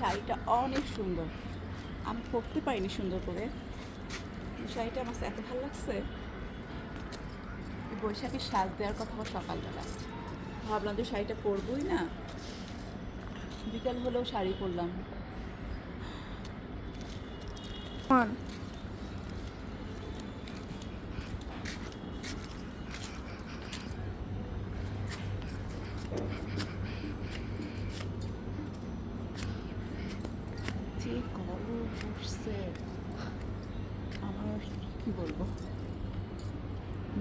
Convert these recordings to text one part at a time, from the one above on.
শাড়িটা অনেক সুন্দর। আমি পরতে পারিনি সুন্দর করে, শাড়িটা আমার এত ভালো লাগছে। বৈশাখীর সাজ দেওয়ার কথা আমার সকালবেলা ভাবলাম যে শাড়িটা পরবই না, বিকাল হলেও শাড়ি পরলাম। যে গরম পড়ছে, আমার কি বলবো,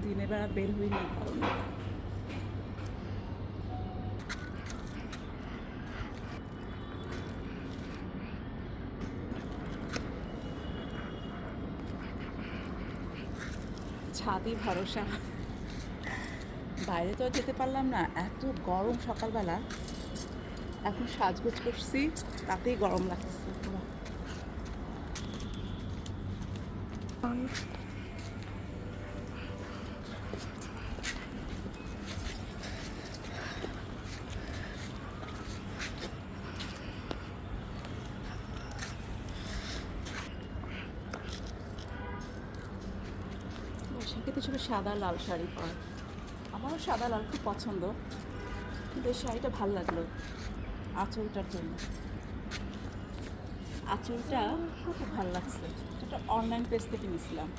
দিনের বেলা বের হইনি কারণ ছাদই ভরসা। বাইরে তো আর যেতে পারলাম না, এত গরম সকালবেলা। এখন সাজগোজ করছি, তাতেই গরম লাগতেছে পুরো। বৈশাখীতে ছিল সাদা লাল শাড়ি পরা, আমারও সাদা লাল খুব পছন্দ, কিন্তু এই শাড়িটা ভালো লাগলো আঁচলটার জন্য। আঁচলটা খুব ভালো লাগছে, এটা অনলাইন পেজ থেকে নিয়েছিলাম।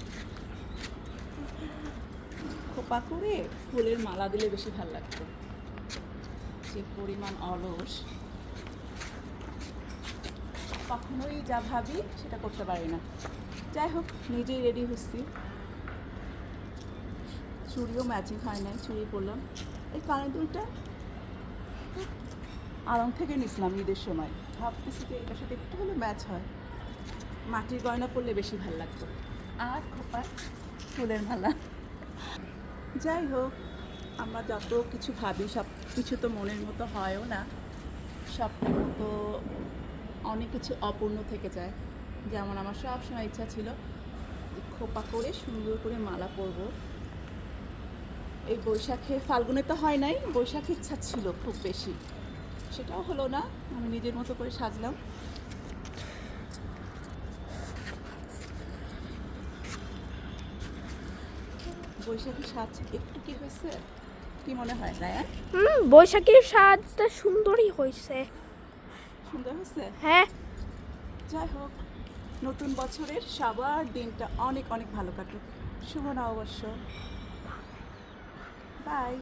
খোপা করে ফুলের মালা দিলে বেশি ভালো লাগতো। যে পরিমাণ অলস, কখনোই যা ভাবি সেটা করতে পারি না। যাই হোক, নিজেই রেডি হচ্ছি। চুড়িও ম্যাচিং হয় নাই, চুড়ি পরলাম। এই কানের দুলটা আড়ং থেকে নিয়েছিলাম ঈদের সময়, ভাবতেছি যে এটার সাথে একটু হলে ম্যাচ হয়। মাটির গয়না পরলে বেশি ভালো লাগতো। আর খোপার ফুলের মালা। যাই হোক, আমরা যত কিছু ভাবি সব কিছু তো মনের মতো হয়ও না। স্বপ্নের মতো অনেক কিছু অপূর্ণ থেকে যায়। যেমন আমার সবসময় ইচ্ছা ছিল যে খোপা করে সুন্দর করে মালা পরবো। এই বৈশাখে, ফাল্গুনে তো হয় নাই, বৈশাখে ইচ্ছা ছিল খুব বেশি, সেটাও হলো না। আমি নিজের মতো করে সাজলাম। বৈশাখী সাজ একটু কি হয়েছে, কি মনে হয় রায়া? বৈশাখীর সাজটা সুন্দরই হয়েছে। সুন্দর হয়েছে। হ্যাঁ। যাই হোক, নতুন বছরের সবার দিনটা অনেক অনেক ভালো কাটুক। শুভ নববর্ষ। বাই।